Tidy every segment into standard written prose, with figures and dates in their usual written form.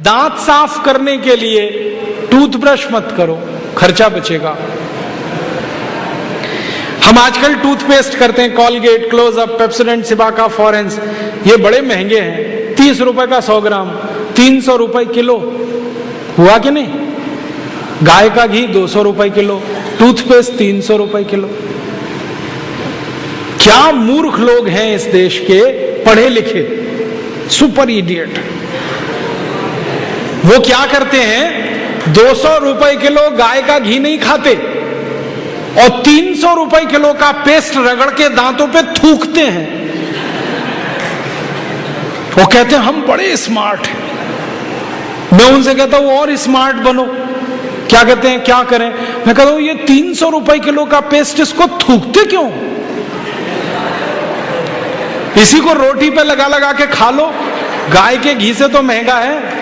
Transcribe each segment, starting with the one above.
दांत साफ करने के लिए टूथब्रश मत करो, खर्चा बचेगा। हम आजकल टूथपेस्ट करते हैं, कॉलगेट, क्लोजअप, पेप्सोडेंट, सिबाका, फॉरेंस, ये बड़े महंगे हैं, 30 रुपए का 100 ग्राम, 300 रुपए किलो, हुआ कि नहीं? गाय का घी 200 रुपए किलो, टूथपेस्ट 300 रुपए किलो। क्या मूर्ख लोग हैं इस देश के, पढ़े लिखे, सुपर इडियट। वो क्या करते हैं, 200 रुपए किलो गाय का घी नहीं खाते और 300 रुपए किलो का पेस्ट रगड़ के दांतों पे थूकते हैं। वो कहते हैं हम बड़े स्मार्ट हैं। मैं उनसे कहता हूं और स्मार्ट बनो। क्या कहते हैं, क्या करें? मैं कहता हूं ये 300 रुपए किलो का पेस्ट, इसको थूकते क्यों? इसी को रोटी पे लगा लगा के खा लो, गाय के घी से तो महंगा है।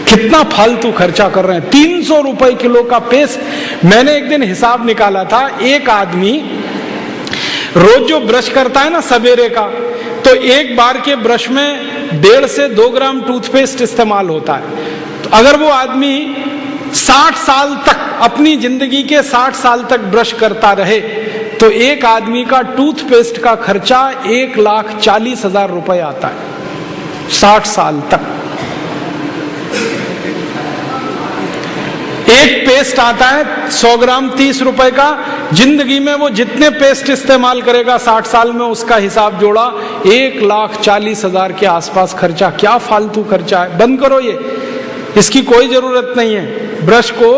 कितना फालतू खर्चा कर रहे हैं। 300 रुपए किलो का पेस्ट। मैंने एक दिन हिसाब निकाला था, एक आदमी रोज जो ब्रश करता है ना सवेरे का, तो एक बार के ब्रश में 1.5 से 2 ग्राम टूथपेस्ट इस्तेमाल होता है। तो अगर वो आदमी 60 साल तक, अपनी जिंदगी के 60 साल तक ब्रश करता रहे, तो एक आदमी का टूथपेस्ट का खर्चा 1,40,000 रुपए आता है 60 साल तक। एक पेस्ट आता है 100 ग्राम 30 रुपए का। जिंदगी में वो जितने पेस्ट इस्तेमाल करेगा 60 साल में, उसका हिसाब जोड़ा 1,40,000 के आसपास खर्चा। क्या फालतू खर्चा है, बंद करो ये, इसकी कोई जरूरत नहीं है। ब्रश को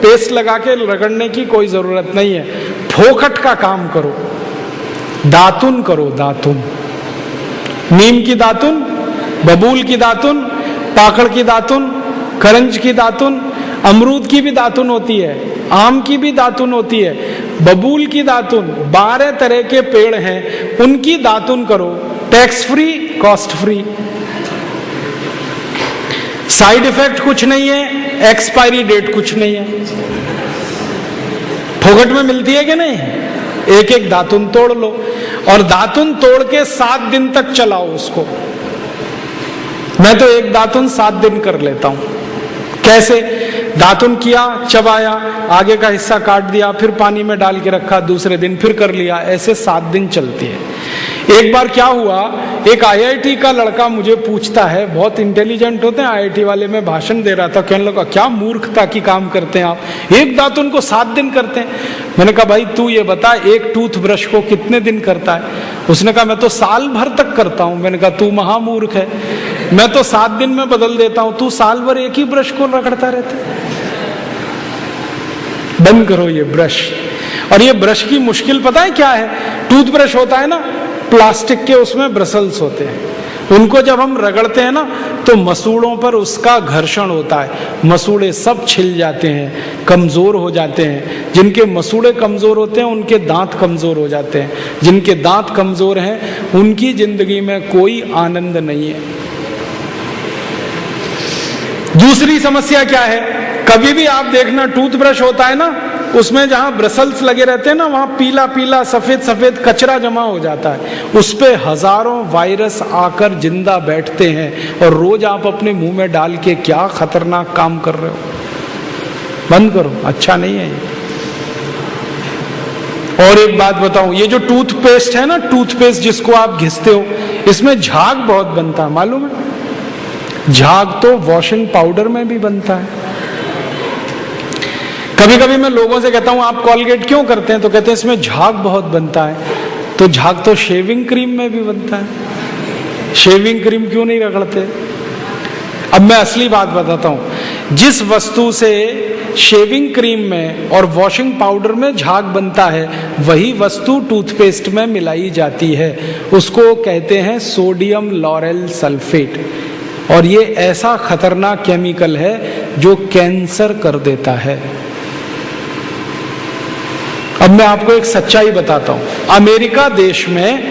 पेस्ट लगा के रगड़ने की कोई जरूरत नहीं है। फोकट का काम करो, दातुन करो, दातुन, नीम की दातुन, बबूल की दातुन, पाकड़ की दातुन, करंज की दातुन, अमरूद की भी दातुन होती है, आम की भी दातुन होती है, बबूल की दातुन, 12 तरह के पेड़ हैं, उनकी दातुन करो। Tax free, cost free, side effect कुछ नहीं है, एक्सपायरी डेट कुछ नहीं है। फोकट में मिलती है कि नहीं? एक एक दातुन तोड़ लो और दातुन तोड़ के 7 दिन तक चलाओ उसको। मैं तो एक दातुन 7 दिन कर लेता हूं। कैसे? दातुन किया, चबाया, आगे का हिस्सा काट दिया, फिर पानी में डाल के रखा, दूसरे दिन फिर कर लिया, ऐसे 7 दिन चलती है। एक बार क्या हुआ, एक IIT का लड़का मुझे पूछता है, बहुत इंटेलिजेंट होते हैं IIT वाले, में भाषण दे रहा था, कहने लगा क्या मूर्खता की काम करते हैं आप, एक दातुन को 7 दिन करते हैं। मैंने कहा भाई तू ये बता, एक टूथब्रश को कितने दिन करता है? उसने कहा मैं तो साल भर तक करता हूं। मैंने कहा तू महामूर्ख है, मैं तो 7 दिन में बदल देता हूं, तू साल भर एक ही ब्रश को रगड़ता रहता है। बंद करो ये ब्रश। और ये ब्रश की मुश्किल पता है क्या है? टूथब्रश होता है ना प्लास्टिक के, उसमें ब्रसल्स होते हैं, उनको जब हम रगड़ते हैं ना तो मसूड़ों पर उसका घर्षण होता है, मसूड़े सब छिल जाते हैं, कमजोर हो जाते हैं। जिनके मसूड़े कमजोर होते हैं उनके दांत कमजोर हो जाते हैं, जिनके दांत कमजोर हैं उनकी जिंदगी में कोई आनंद नहीं है। दूसरी समस्या क्या है? कभी भी आप देखना टूथब्रश होता है ना, उसमें जहां ब्रसल्स लगे रहते हैं ना, वहां पीला पीला सफेद सफेद कचरा जमा हो जाता है, उस पे हजारों वायरस आकर जिंदा बैठते हैं और रोज आप अपने मुंह में डाल के क्या खतरनाक काम कर रहे हो। बंद करो, अच्छा नहीं है ये। और एक बात बताऊं, ये जो टूथपेस्ट है ना, टूथपेस्ट जिसको आप घिसते हो, इसमें झाग बहुत बनता है, मालूम है? झाग तो वॉशिंग पाउडर में भी बनता है। कभी कभी मैं लोगों से कहता हूं आप कॉलगेट क्यों करते हैं, तो कहते हैं इसमें झाग बहुत बनता है। तो झाग तो शेविंग क्रीम में भी बनता है, शेविंग क्रीम क्यों नहीं रगड़ते? अब मैं असली बात बताता हूं, जिस वस्तु से शेविंग क्रीम में और वॉशिंग पाउडर में झाग बनता है, वही वस्तु टूथपेस्ट में मिलाई जाती है, उसको कहते हैं सोडियम लॉरेल सल्फेट। और ये ऐसा खतरनाक केमिकल है जो कैंसर कर देता है। अब मैं आपको एक सच्चाई बताता हूं। अमेरिका देश में,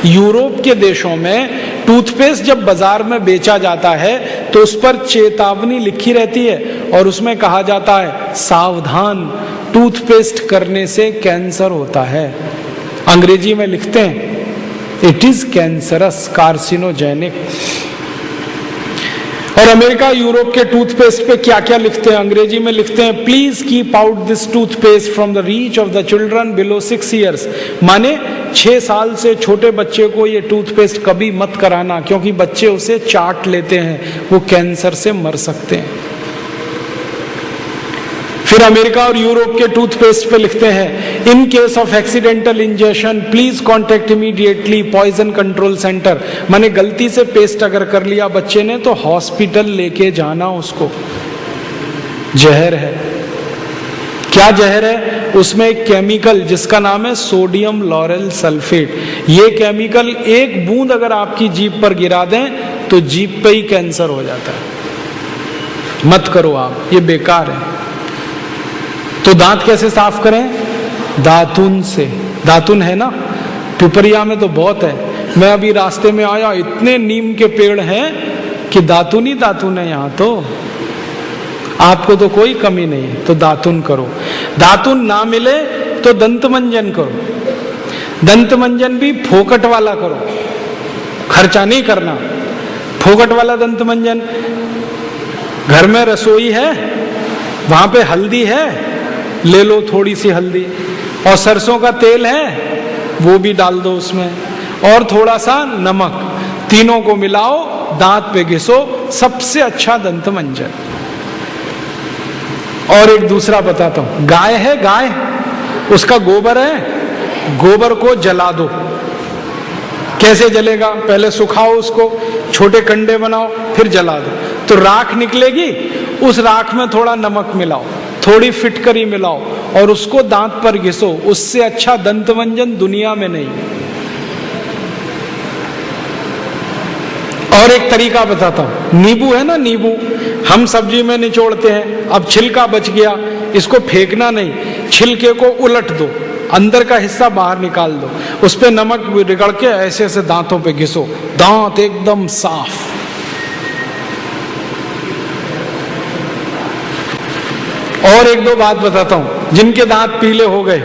यूरोप के देशों में टूथपेस्ट जब बाजार में बेचा जाता है तो उस पर चेतावनी लिखी रहती है और उसमें कहा जाता है सावधान, टूथपेस्ट करने से कैंसर होता है। अंग्रेजी में लिखते हैं इट इज कैंसरस, कार्सिनोजेनिक। और अमेरिका यूरोप के टूथपेस्ट पे क्या क्या लिखते हैं, अंग्रेजी में लिखते हैं, please keep out this toothpaste from the reach of the children below 6 years। माने 6 साल से छोटे बच्चे को ये टूथपेस्ट कभी मत कराना, क्योंकि बच्चे उसे चाट लेते हैं, वो कैंसर से मर सकते हैं। फिर अमेरिका और यूरोप के टूथपेस्ट पे लिखते हैं, in case of accidental injection please contact immediately poison control centre. माने गलती से पेस्ट अगर कर लिया बच्चे ने तो हॉस्पिटल लेके जाना उसको। जहर है। क्या जहर है? उसमें एक केमिकल जिसका नाम है सोडियम लॉरेल सल्फेट। ये केमिकल एक बूंद अगर आपकी जीभ पर गिरा दें तो जीभ पे ही कैंसर हो जाता है। मत करो आप, ये बेकार है। तो दांत कैसे साफ करें? दातुन से। दातुन है ना, पिपरिया में तो बहुत है। मैं अभी रास्ते में आया, इतने नीम के पेड़ हैं कि दातुन ही दातुन है यहाँ तो। आपको तो कोई कमी नहीं है, तो दातुन करो। दातुन ना मिले तो दंत मंजन करो। दंत मंजन भी फोकट वाला करो, खर्चा नहीं करना। फोकट वाला दंत मंजन, घर में रसोई है, वहां पे हल्दी है, ले लो थोड़ी सी हल्दी, और सरसों का तेल है वो भी डाल दो उसमें, और थोड़ा सा नमक, तीनों को मिलाओ, दांत पे घिसो, सबसे अच्छा दंत मंजन। और एक दूसरा बताता हूं, गाय है, गाय, उसका गोबर है, गोबर को जला दो। कैसे जलेगा? पहले सुखाओ उसको, छोटे कंडे बनाओ, फिर जला दो, तो राख निकलेगी। उस राख में थोड़ा नमक मिलाओ, थोड़ी फिटकरी मिलाओ, और उसको दांत पर घिसो। उससे अच्छा दंत मंजन दुनिया में नहीं। और एक तरीका बताता हूं, नींबू है ना, नींबू हम सब्जी में निचोड़ते हैं। अब छिलका बच गया, इसको फेंकना नहीं, छिलके को उलट दो, अंदर का हिस्सा बाहर निकाल दो, उस पे नमक रगड़ के ऐसे ऐसे दांतों पे घिसो, दांत एकदम साफ। और एक दो बात बताता हूं, जिनके दांत पीले हो गए,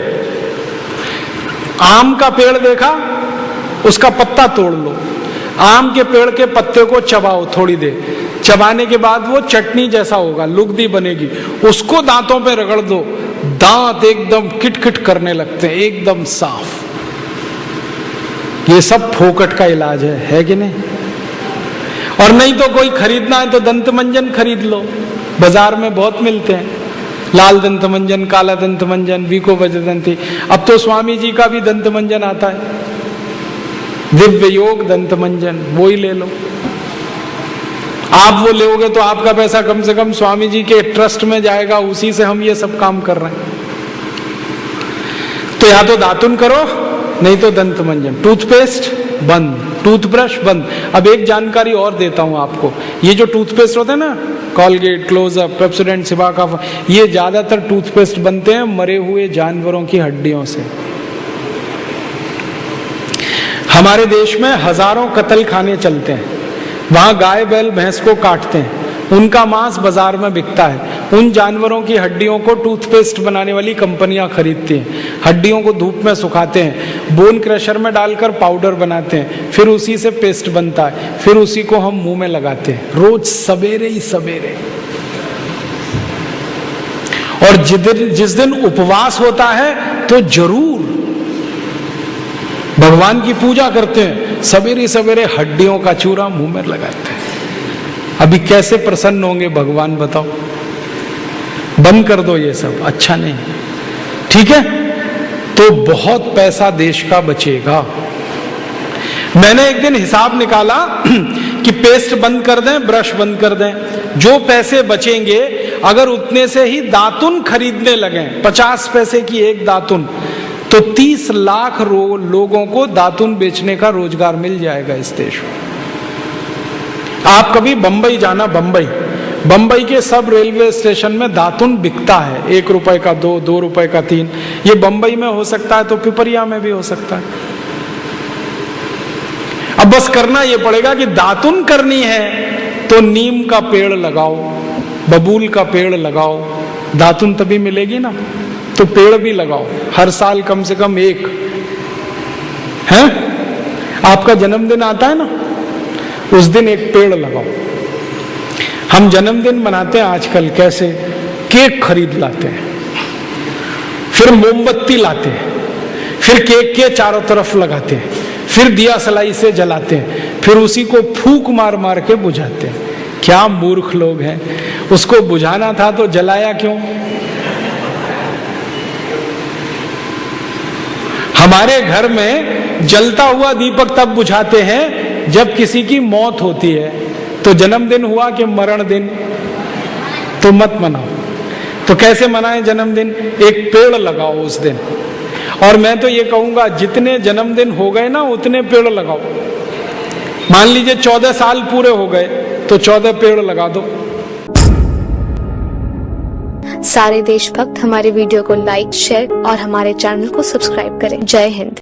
आम का पेड़ देखा, उसका पत्ता तोड़ लो, आम के पेड़ के पत्ते को चबाओ थोड़ी देर, चबाने के बाद वो चटनी जैसा होगा, लुगदी बनेगी, उसको दांतों पे रगड़ दो, दांत एकदम किटकिट करने लगते हैं, एकदम साफ। ये सब फोकट का इलाज है कि नहीं? और नहीं तो कोई खरीदना है तो दंत मंजन खरीद लो, बाजार में बहुत मिलते हैं, लाल दंत मंजन, काला दंत मंजन, वीको वज्रदंती। अब तो स्वामी जी का भी दंत मंजन आता है, दिव्य योग दंत मंजन, वो ही ले लो। आप वो लोगे तो आपका पैसा कम से कम स्वामी जी के ट्रस्ट में जाएगा, उसी से हम ये सब काम कर रहे हैं। तो या तो दातुन करो, नहीं तो दंत मंजन। टूथपेस्ट बंद, टूथब्रश बंद। अब एक जानकारी और देता हूं आपको, ये जो टूथपेस्ट होते हैं ना, कॉलगेट, क्लोजअप, पेप्सोडेंट, सिबाका, ये ज्यादातर टूथपेस्ट बनते हैं मरे हुए जानवरों की हड्डियों से। हमारे देश में हजारों कत्ल खाने चलते हैं, वहां गाय बैल भैंस को काटते हैं, उनका मांस बाजार में बिकता है। उन जानवरों की हड्डियों को टूथपेस्ट बनाने वाली कंपनियां खरीदती हैं, हड्डियों को धूप में सुखाते हैं, बोन क्रशर में डालकर पाउडर बनाते हैं, फिर उसी से पेस्ट बनता है, फिर उसी को हम मुंह में लगाते हैं रोज सवेरे ही सवेरे। और जिस दिन उपवास होता है तो जरूर भगवान की पूजा करते हैं, सवेरे सवेरे हड्डियों का चूरा मुंह में लगाते हैं। अभी कैसे प्रसन्न होंगे भगवान बताओ? बंद कर दो ये सब, अच्छा नहीं, ठीक है? तो बहुत पैसा देश का बचेगा। मैंने एक दिन हिसाब निकाला कि पेस्ट बंद कर दें, ब्रश बंद कर दें, जो पैसे बचेंगे अगर उतने से ही दातुन खरीदने लगे, 50 पैसे की एक दातुन, तो 30 लाख लोगों को दातुन बेचने का रोजगार मिल जाएगा इस देश में। आप कभी बंबई जाना, बंबई के सब रेलवे स्टेशन में दातुन बिकता है, 1 रुपए का 2, 2 रुपए का 3। ये बंबई में हो सकता है तो पिपरिया में भी हो सकता है। अब बस करना ये पड़ेगा कि दातुन करनी है तो नीम का पेड़ लगाओ, बबूल का पेड़ लगाओ, दातुन तभी मिलेगी ना। तो पेड़ भी लगाओ, हर साल कम से कम एक। है आपका जन्मदिन आता है ना, उस दिन एक पेड़ लगाओ। हम जन्मदिन मनाते हैं आजकल कैसे, केक खरीद लाते हैं, फिर मोमबत्ती लाते हैं, फिर केक के चारों तरफ लगाते हैं, फिर दिया सलाई से जलाते हैं, फिर उसी को फूंक मार मार के बुझाते हैं। क्या मूर्ख लोग हैं, उसको बुझाना था तो जलाया क्यों? हमारे घर में जलता हुआ दीपक तब बुझाते हैं जब किसी की मौत होती है। तो जन्मदिन हुआ कि मरण दिन, तो मत मनाओ। तो कैसे मनाएं जन्मदिन? एक पेड़ लगाओ उस दिन। और मैं तो ये कहूंगा जितने जन्मदिन हो गए ना उतने पेड़ लगाओ। मान लीजिए 14 साल पूरे हो गए तो 14 पेड़ लगा दो। सारे देशभक्त हमारे वीडियो को लाइक, शेयर और हमारे चैनल को सब्सक्राइब करें। जय हिंद।